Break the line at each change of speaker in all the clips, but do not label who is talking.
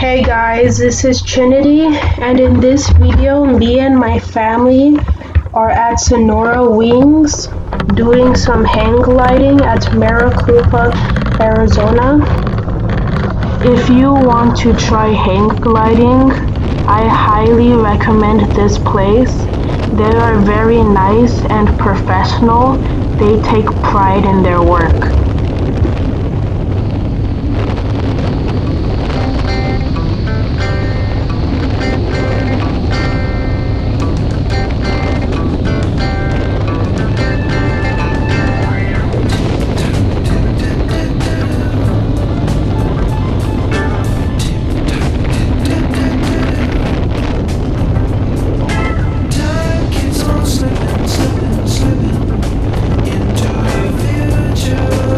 Hey guys, this is Trinity, and in this video, me and my family are at Sonora Wings doing some hang gliding at Maricopa, Arizona. If you want to try hang gliding, I highly recommend this place. They are very nice and professional. They take pride in their work.
Time keeps on slipping into the future.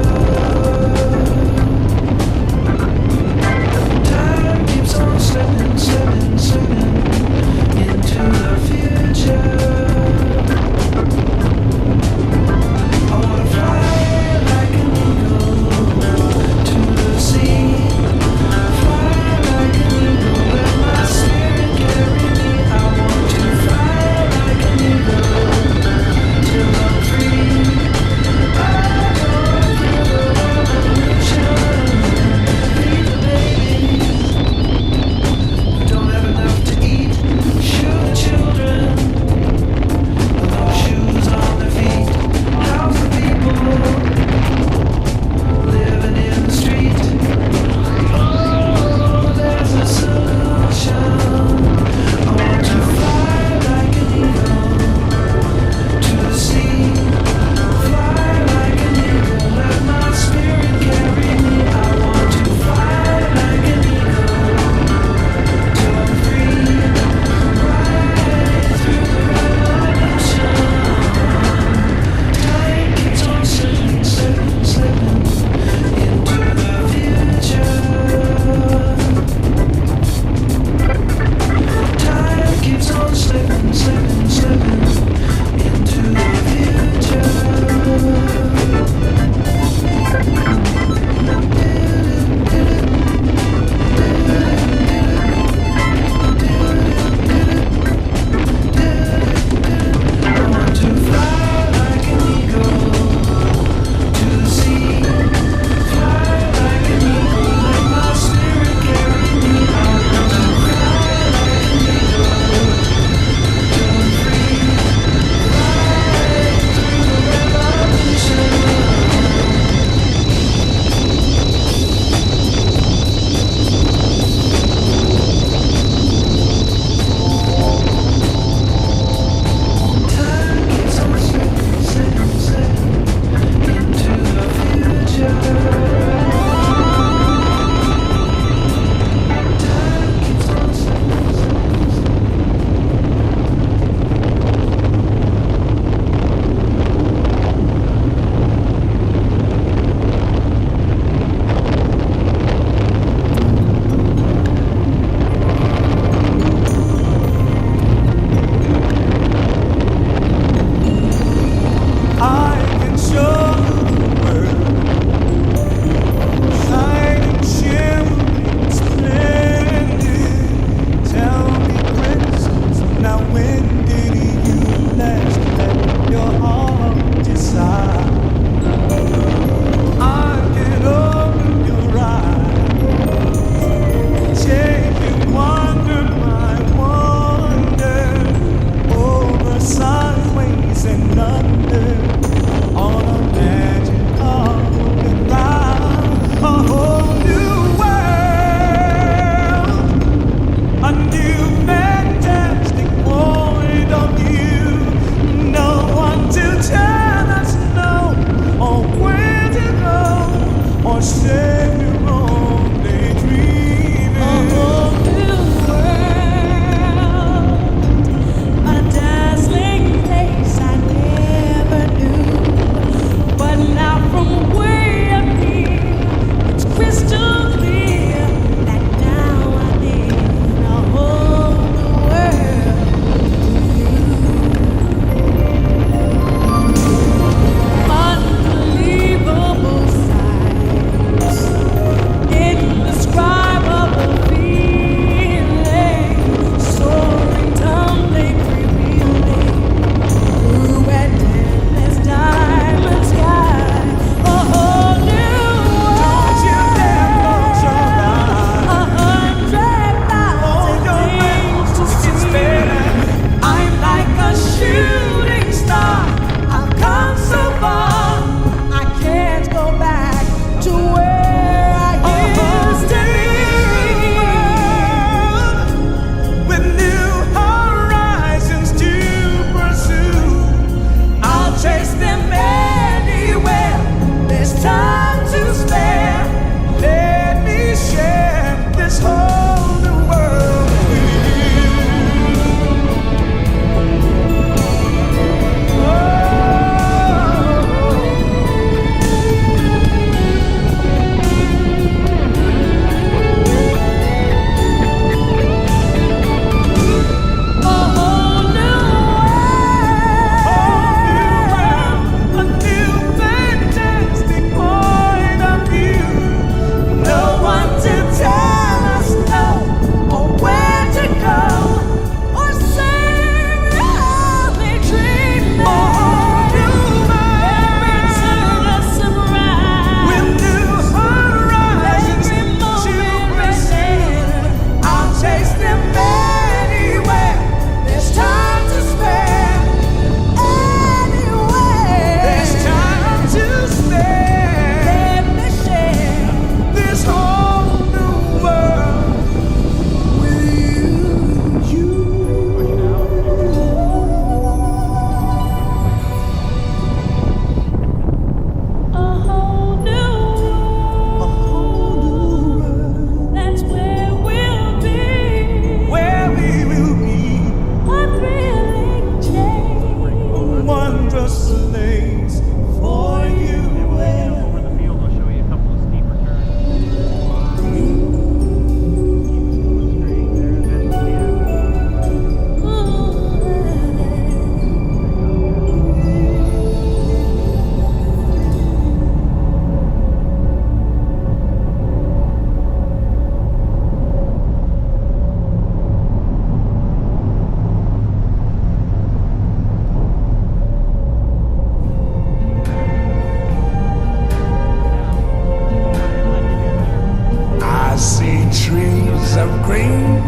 see trees of green,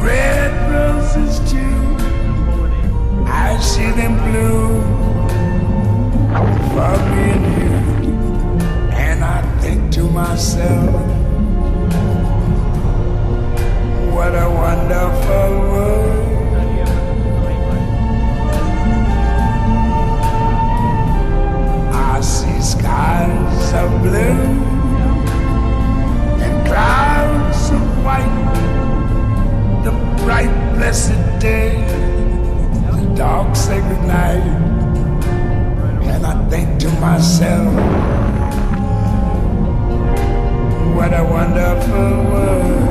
red roses too. I see them bloom for me and you. And I think to myself, what a wonderful world. I see skies of blue and clouds of white, the bright blessed day, the dark sacred night. And I think to myself, what a wonderful world.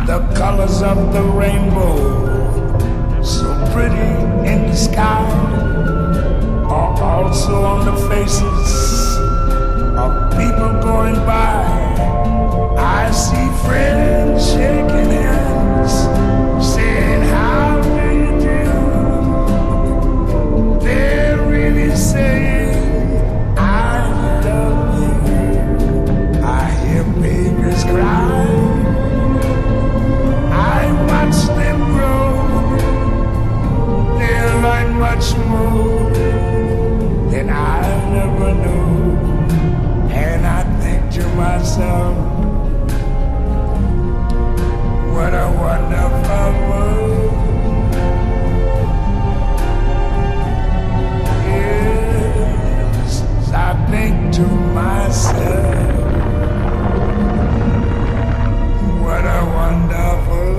The colors of the rainbow, so pretty in the sky, are also on the faces of people going by. I see friends shaking hands, saying, how do you do? They're really saying, I love you. I hear babies cry, I watch them grow. They'll learn much more than I never knew. And I think to myself, what a wonderful world. Yes, I think to myself, what a wonderful world.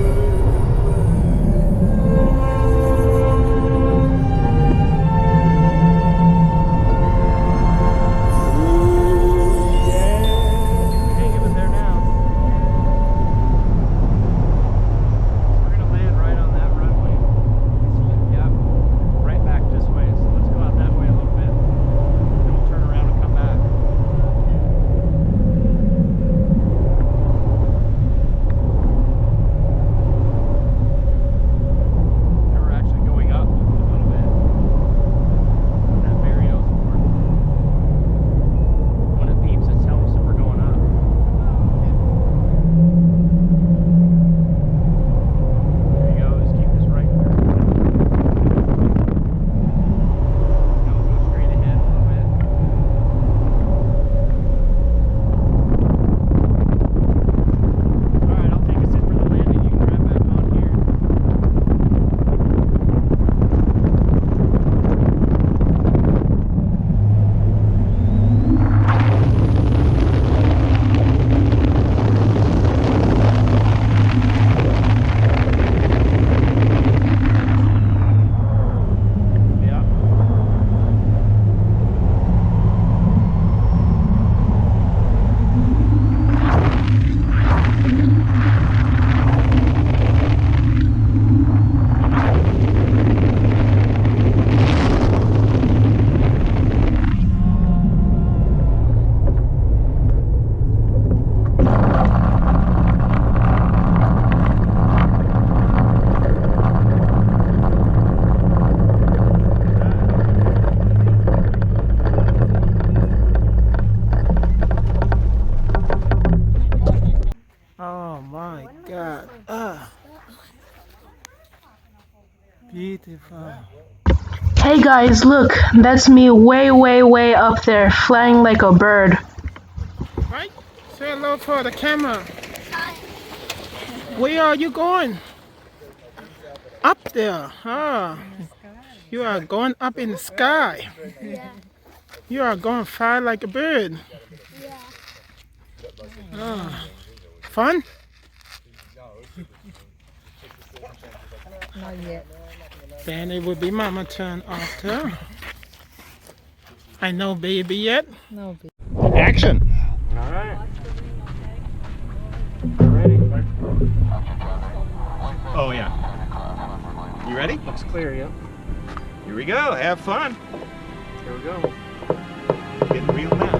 Beautiful.
Hey guys, look, that's me way up there, flying like a bird.
Right? Say hello for the camera. Where are you going? Up there. Ah, you are going up in the sky. You are going fly like a bird. Ah, fun?
Not yet.
Then it will be mama turn after. I know baby yet.
No.
Action! All right. Ready? Oh yeah. You ready?
Looks clear, yeah.
Here we go. Have fun.
Here we go.
Getting real now.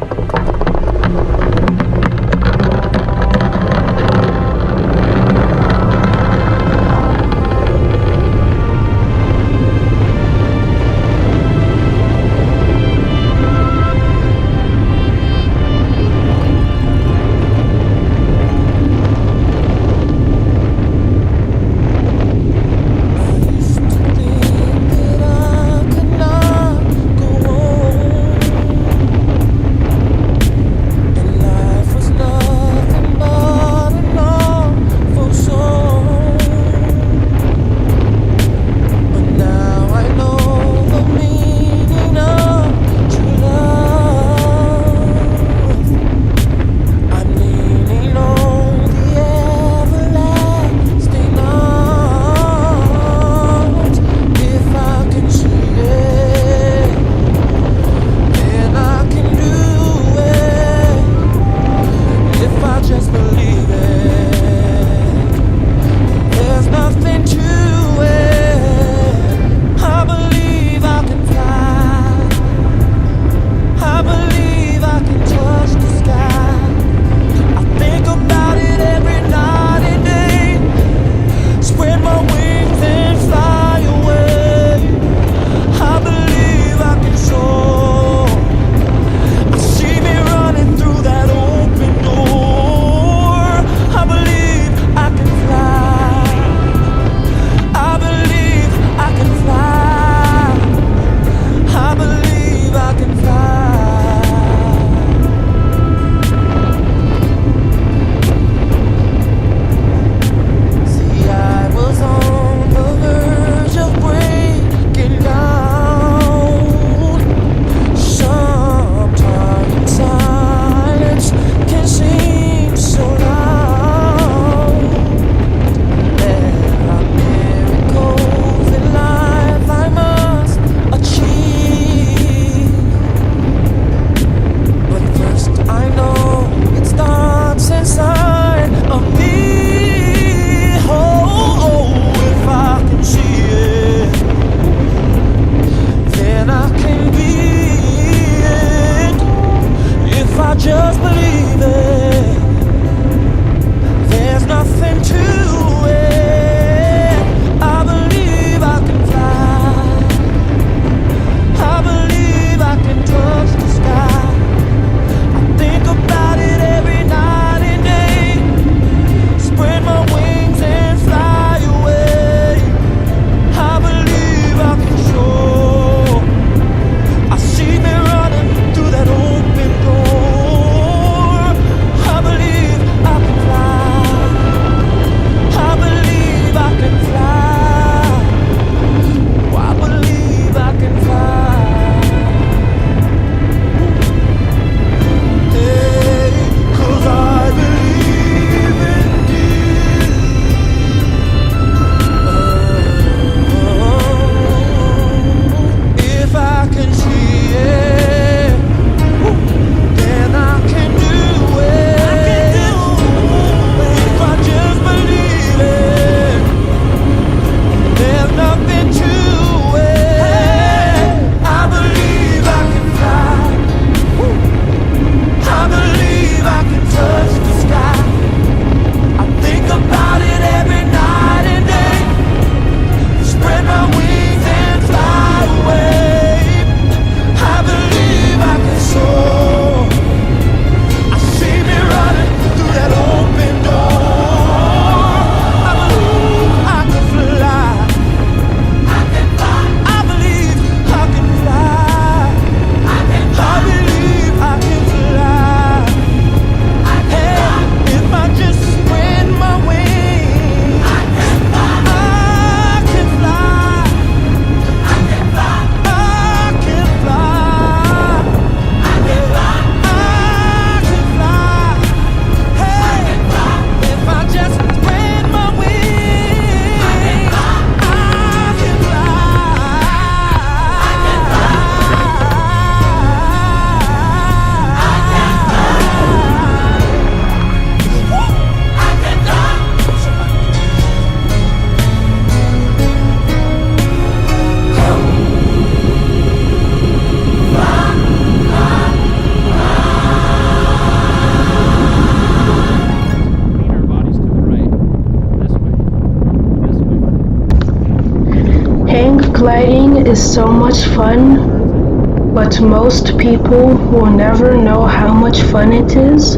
gliding is so much fun, but most people will never know how much fun it is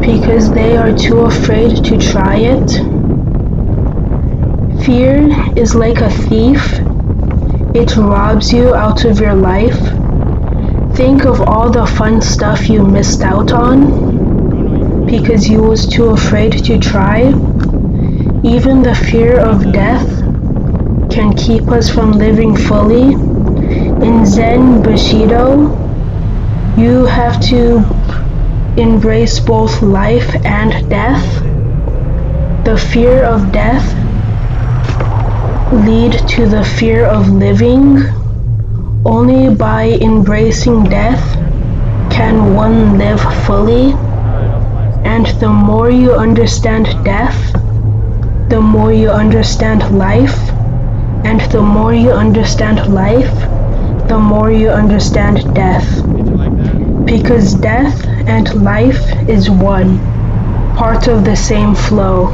because they are too afraid to try it. Fear is like a thief. It robs you out of your life. Think of all the fun stuff you missed out on because you was too afraid to try. Even the fear of death can keep us from living fully. In Zen Bushido, you have to embrace both life and death. The fear of death lead to the fear of living. Only by embracing death can one live fully. And the more you understand death, the more you understand life. And the more you understand life, the more you understand death. Because death and life is one, part of the same flow.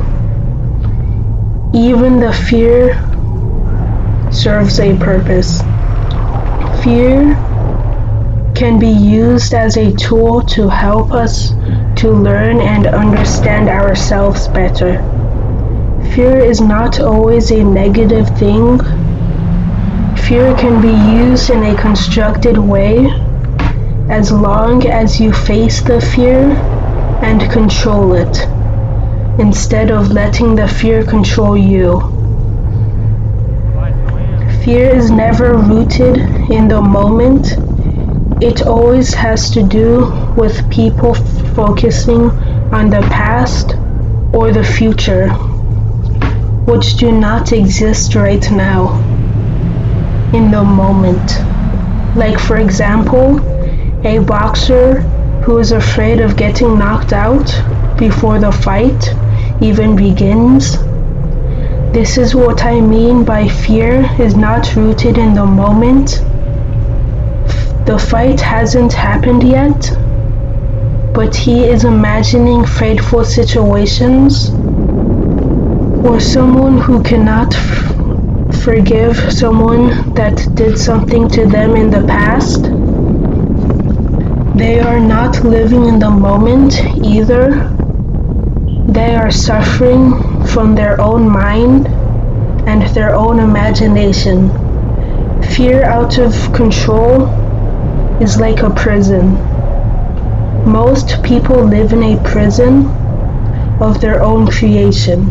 Even the fear serves a purpose. Fear can be used as a tool to help us to learn and understand ourselves better. Fear is not always a negative thing. Fear can be used in a constructed way as long as you face the fear and control it, instead of letting the fear control you. Fear is never rooted in the moment. It always has to do with people focusing on the past or the future, which do not exist right now, in the moment. Like, for example, a boxer who is afraid of getting knocked out before the fight even begins. This is what I mean by fear is not rooted in the moment. The fight hasn't happened yet, but he is imagining fateful situations, or someone who cannot forgive someone that did something to them in the past. They are not living in the moment either. They are suffering from their own mind and their own imagination. Fear out of control is like a prison. Most people live in a prison of their own creation.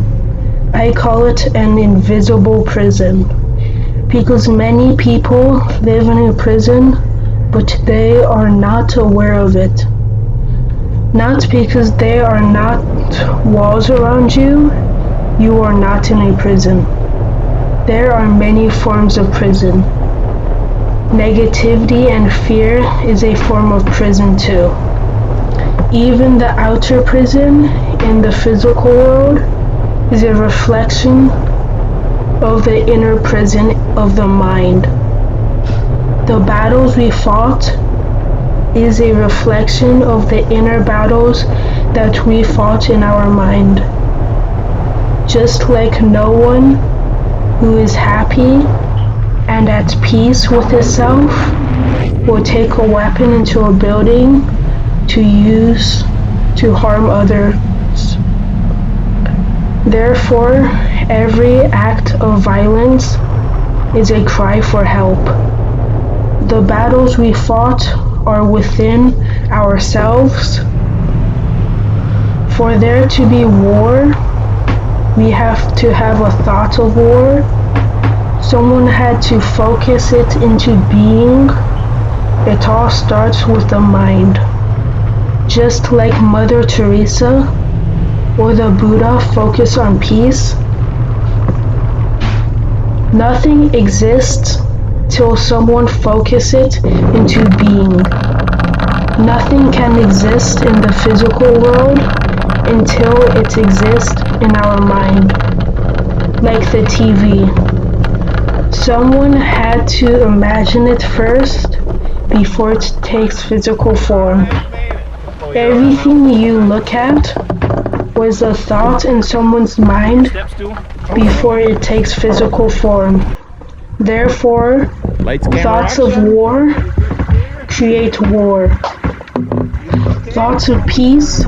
I call it an invisible prison because many people live in a prison, but they are not aware of it. Not because there are not walls around you, you are not in a prison. There are many forms of prison. Negativity and fear is a form of prison too. Even the outer prison in the physical world is a reflection of the inner prison of the mind. The battles we fought is a reflection of the inner battles that we fought in our mind. Just like no one who is happy and at peace with itself will take a weapon into a building to use to harm others. Therefore, every act of violence is a cry for help. The battles we fought are within ourselves. For there to be war, we have to have a thought of war. Someone had to focus it into being. It all starts with the mind. Just like Mother Teresa or the Buddha focus on peace. Nothing exists till someone focus it into being. Nothing can exist in the physical world until it exists in our mind. Like the TV. Someone had to imagine it first before it takes physical form. Everything you look at was a thought in someone's mind before it takes physical form. Therefore,
Lights, camera,
thoughts of
action.
war create war. Thoughts of peace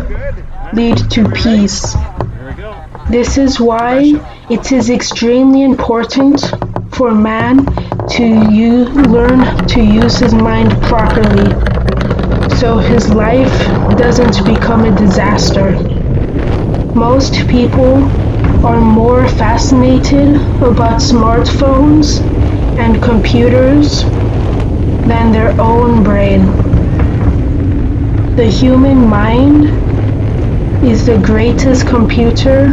lead to peace.
Here we go.
This is why it is extremely important for man to learn to use his mind properly, so his life doesn't become a disaster. Most people are more fascinated about smartphones and computers than their own brain. The human mind is the greatest computer.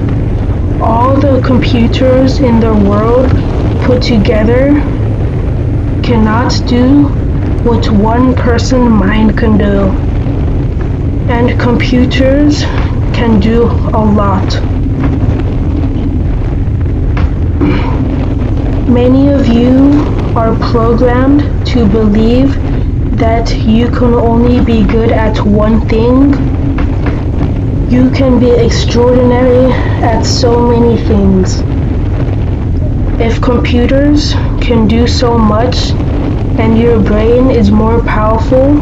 All the computers in the world put together cannot do what one person's mind can do. And computers can do a lot. Many of you are programmed to believe that you can only be good at one thing. You can be extraordinary at so many things. If computers can do so much and your brain is more powerful,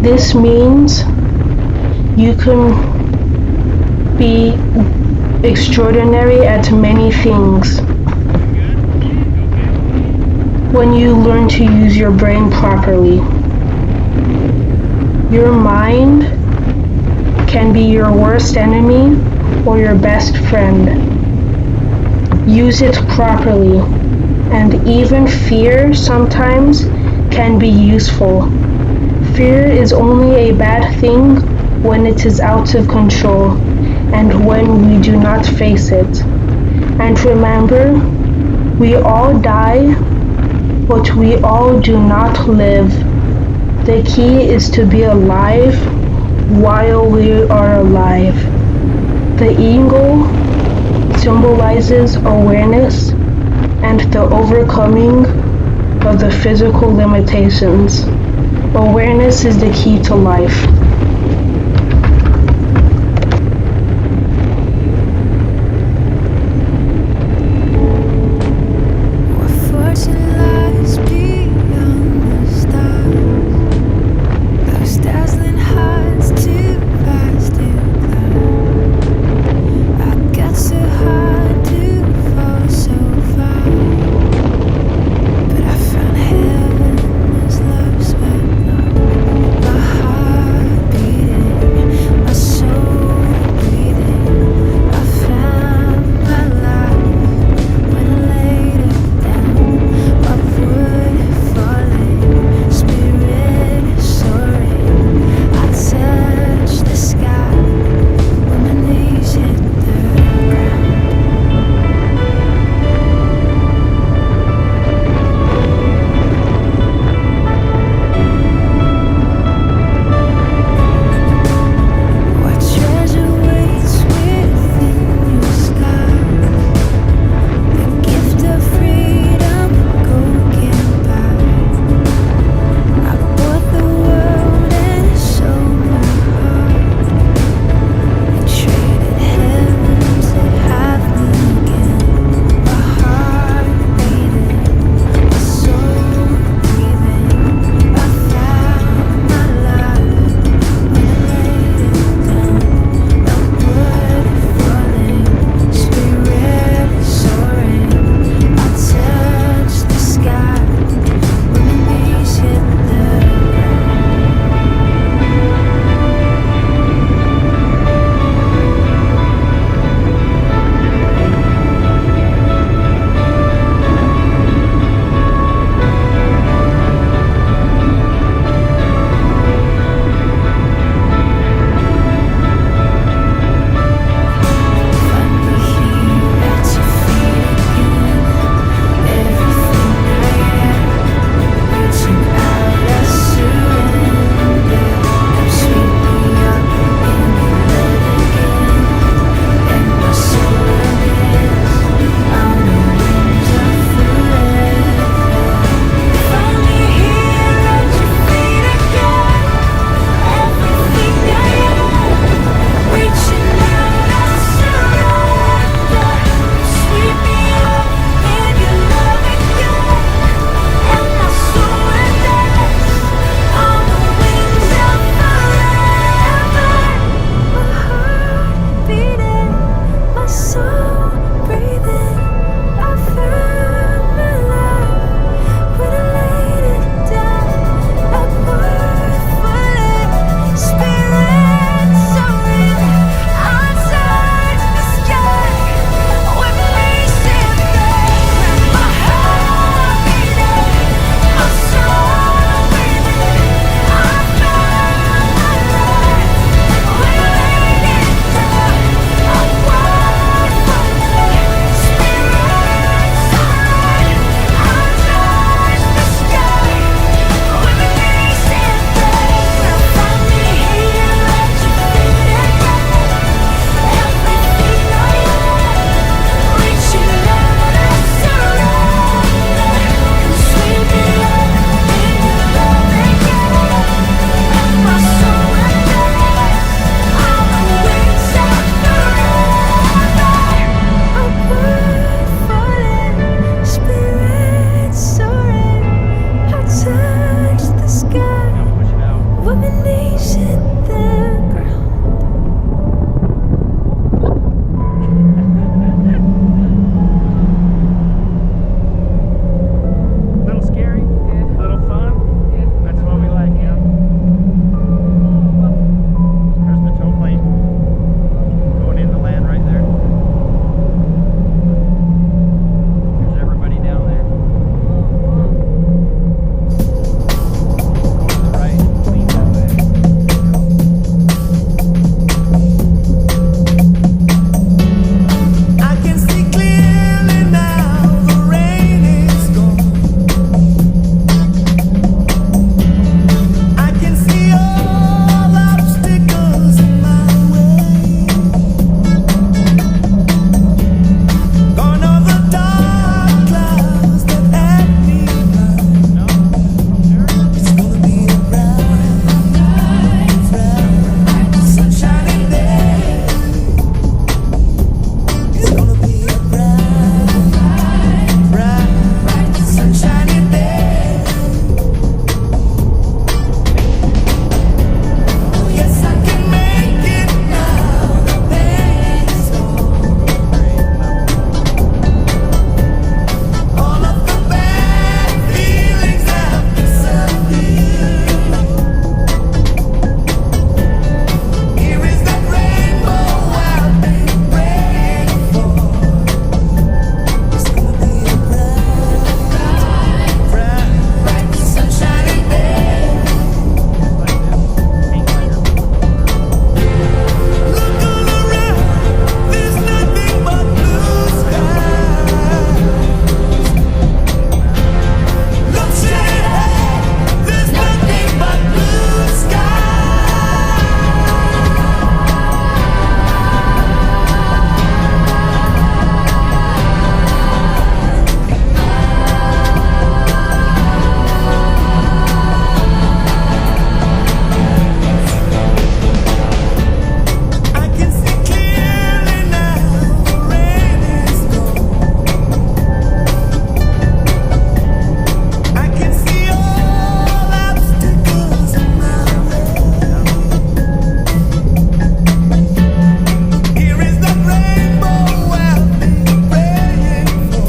this means you can be extraordinary at many things when you learn to use your brain properly. Your mind can be your worst enemy or your best friend. Use it properly, and even fear sometimes can be useful. Fear is only a bad thing when it is out of control and when we do not face it. And remember, we all die, but we all do not live. The key is to be alive while we are alive. The eagle symbolizes awareness and the overcoming of the physical limitations. Awareness is the key to life.
Little scary, little fun. That's what we like, yeah.
There's the tow plane going in the land right there. There's everybody down there. Go to the right, lean that way.
I can see clearly now, the rain is gone. I can see all obstacles in my way. Gone are the dark clouds that had me blind. It's gonna be a bright, sunshiny day. It's gonna be a bright, sunshiny day. Oh yes, I can make it now. The pain is gone. All of the bad feelings have disappeared. Here is that rainbow I've been praying for. It's gonna be a bright, sunshiny day. Look all around, there's nothing but blue skies. Look straight ahead, there's nothing but blue I can see clearly now, the rain is gone. I can see all obstacles in my way. Here is the rainbow I've been praying for.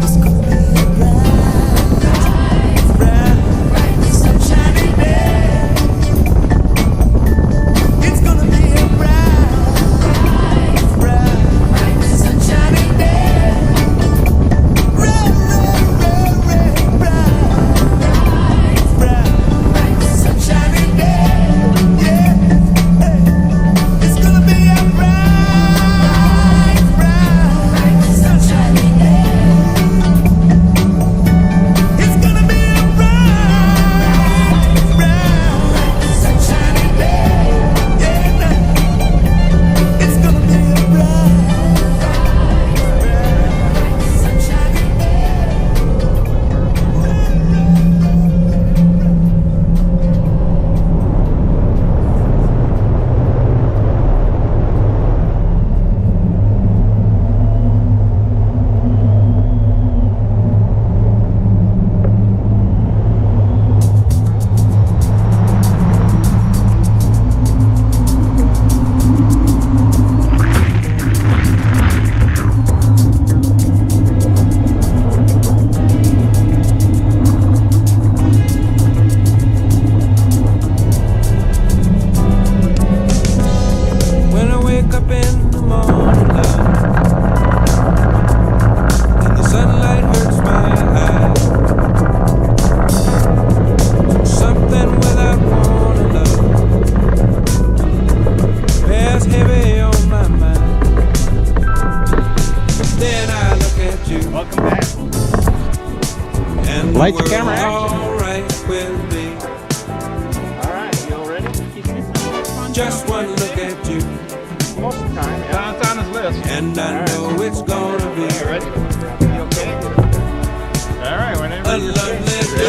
It's gonna be a bright, sunshiny day. It's gonna be a bright, sunshiny day. Bright, sunshiny day. Yeah, it's gonna be a bright, sunshiny day. It's gonna be a bright, sunshiny day. Yeah, it's gonna be a bright, sunshiny day. When I wake up in the morning, love, and the sunlight hurts my eyes, something without warning, love, bears heavy on my mind. Then I look at you,
Welcome back.
and
Lights,
the
camera,
world's
action.
all right with me.
All right, you all ready?
Just one look at you,
Most of the time, yeah. It's on his list.
and I know it's gonna be
You ready? You okay? All right, whenever
a
you're
lovely
ready.
day.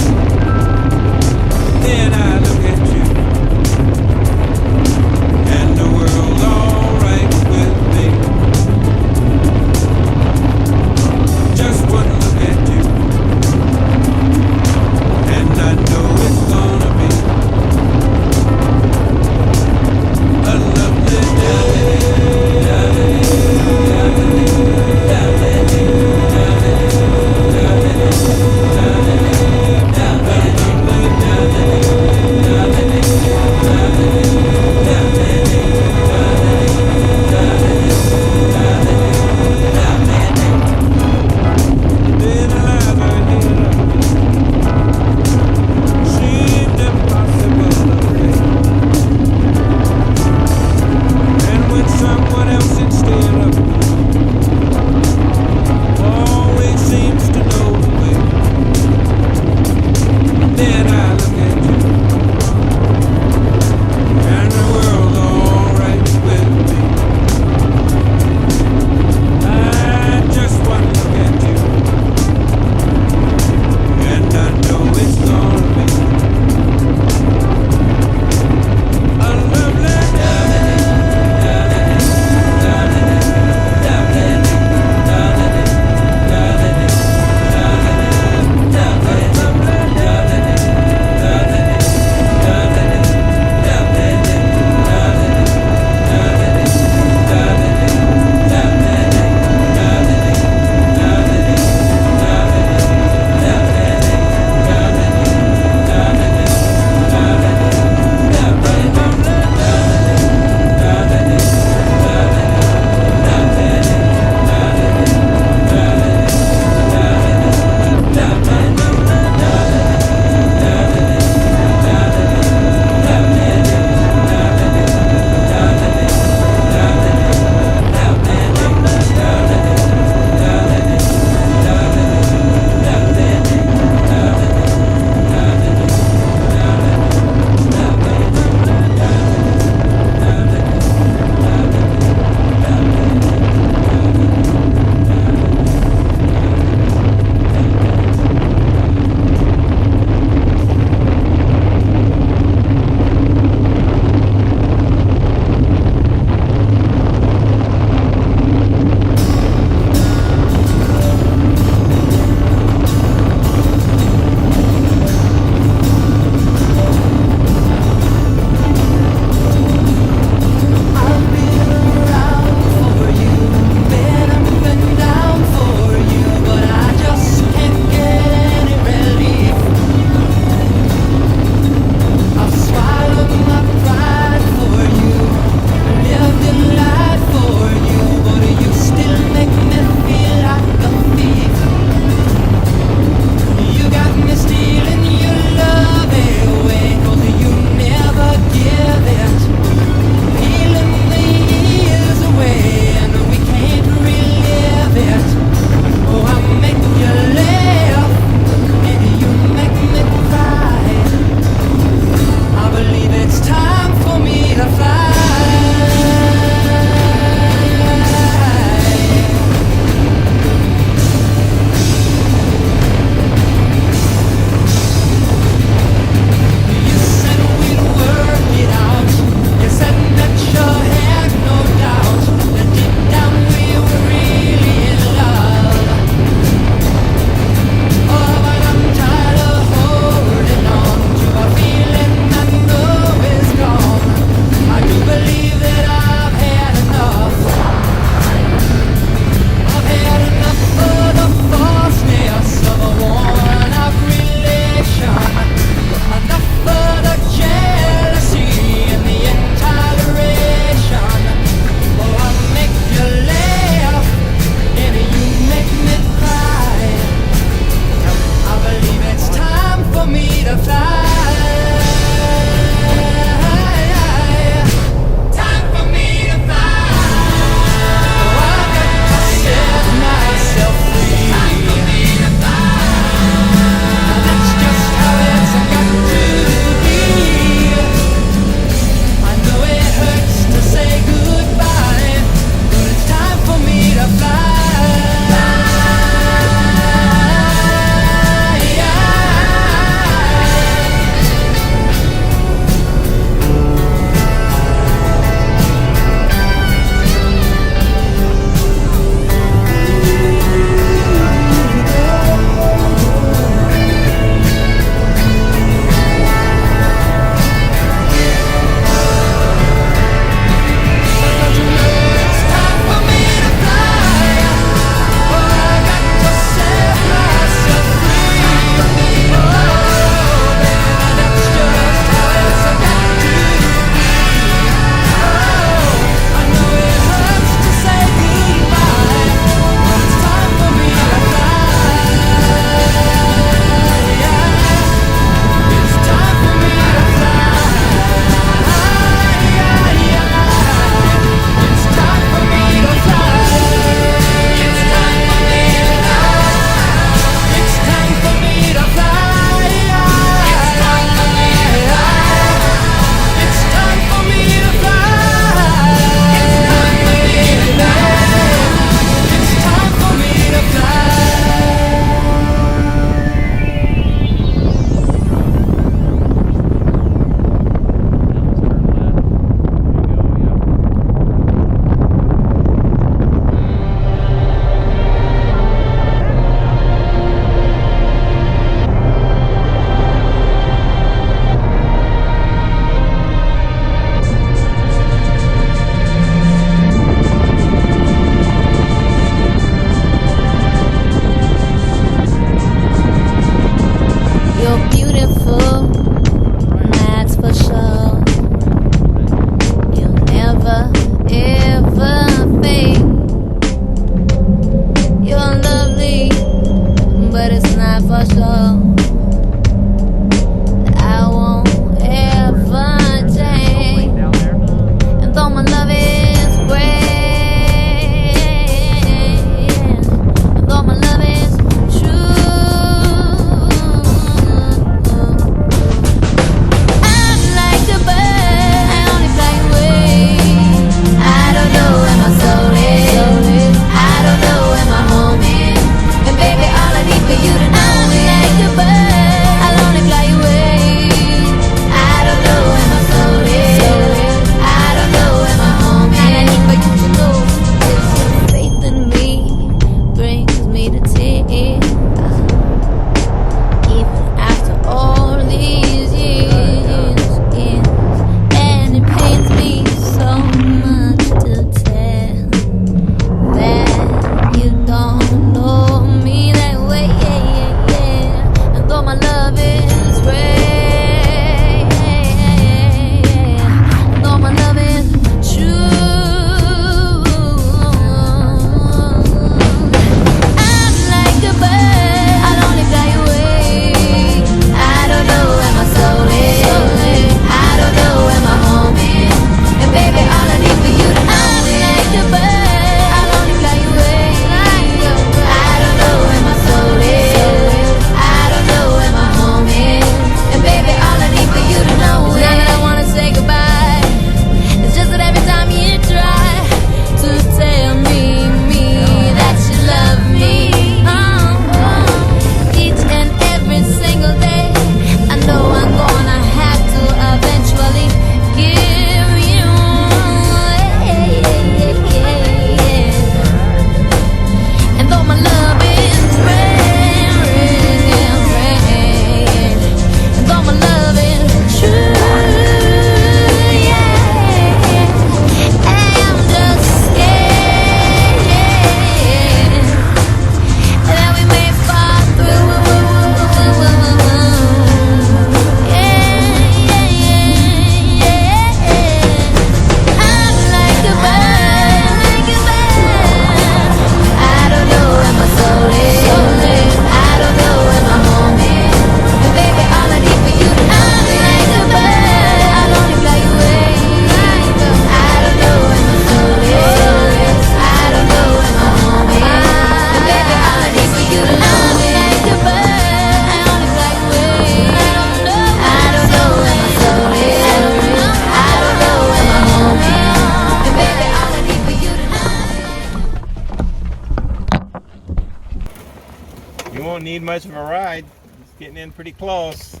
won't need much of a ride. It's getting in pretty close.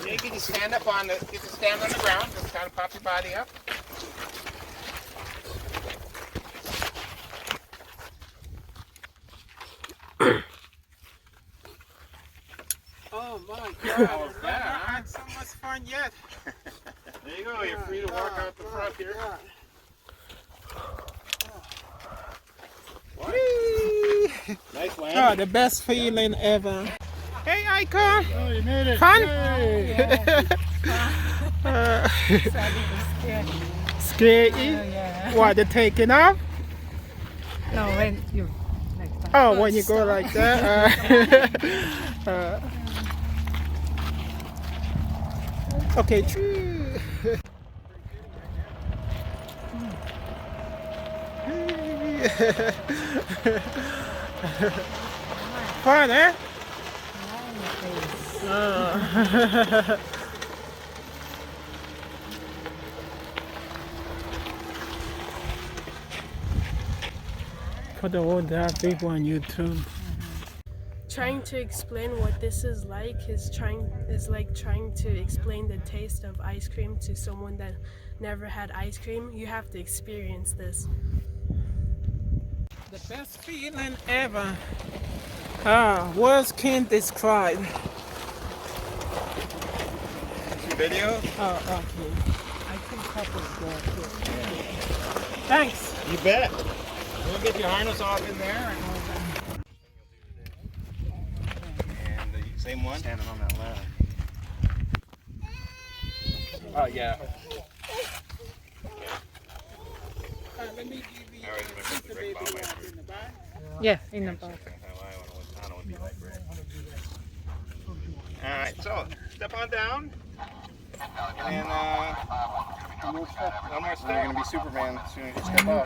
You can just stand up on the, get to stand on the ground. Just kind of pop your body up.
Oh my
How was
God!
that,
I
huh?
had so much fun yet.
There you go. You're free to walk out the front here.
Whee!
Nice
Oh,
landing.
the best feeling ever. Hey, Icon.
Oh, you made it.
Fun?
Yay.
Scary?
Yeah.
What, the taking off?
No, when you like that.
Oh, when you go like that. Okay. Fun, eh? For the old people on YouTube.
Trying to explain what this is like is like trying to explain the taste of ice cream to someone that never had ice cream. You have to experience this.
The best feeling ever. Words can't describe.
Video?
Oh, okay. I think that was good. Thanks.
You bet. We'll get your harness off in there. And the same one? Standing on that ladder. Oh, yeah.
Let me give you
I always remember the brake ball went
in the back.
Yeah, in the back.
I don't want to be like Rick. Alright, so step on down. And one more step. You're going to be Superman as soon as you step up.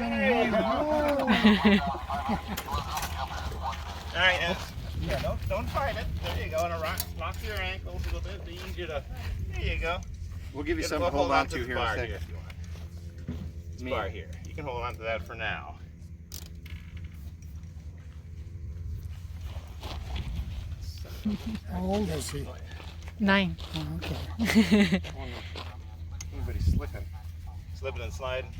Alright, yeah, don't fight it. There you go. And lock your ankles a little bit. Be easier to. There you go.
We'll give you
We'll
something to hold on to
this
here in a
bar
second.
here if you want. This bar here. You can hold on to that for now.
How old is he?
9.
Everybody's slipping.
Slipping and sliding.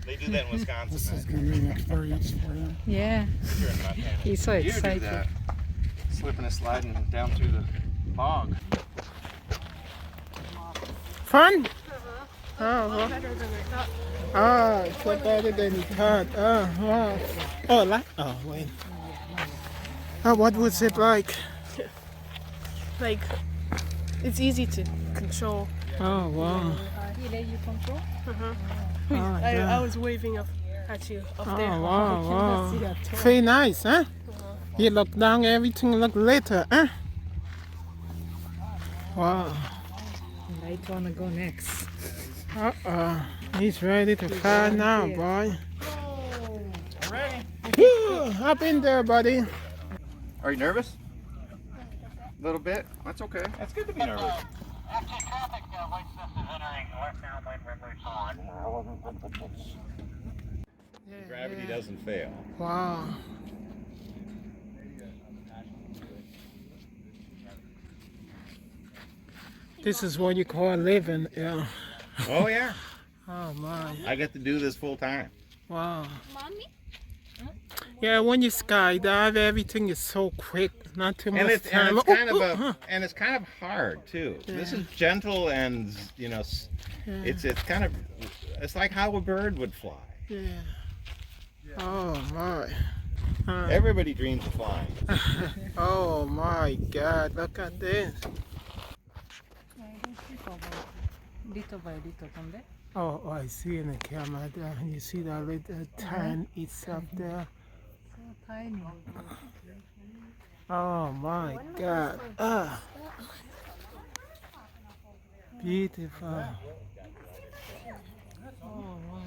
They do that in Wisconsin.
This is going to be an experience for him.
Yeah,
Sure, I'm not paying attention.
he's so
You do
excited.
that. Slipping and sliding down through the bog.
Fun? Oh,
Better than I thought.
it's better than you thought. Wow. Oh, like, oh, wait. What was it like?
Like, it's easy to control.
Oh, wow.
He let you control?
Oh,
I
yeah.
was waving at you up there.
Oh, wow, wow. Very nice, huh? You look down, everything look later, huh? Wow.
Light wanna go next.
He's ready to fly now, boy.
Ready?
Phew, hop in there, buddy.
Are you nervous? A little bit? That's okay.
That's good to be nervous. Gravity doesn't fail.
Wow. This is what you call living, yeah.
Oh yeah,
Oh my,
I get to do this full time.
wow. Yeah, when you skydive, everything is so quick, not too much
And it's
time.
and it's kind of hard too. This is gentle and you know, it's kind of it's like how a bird would fly.
Yeah. Oh my.
Everybody dreams of flying.
Oh my God! Look at this.
Little by little from there.
Oh, I see in the camera there. You see that little tan it's up there.
So tiny.
Oh my God. Beautiful. Oh wow.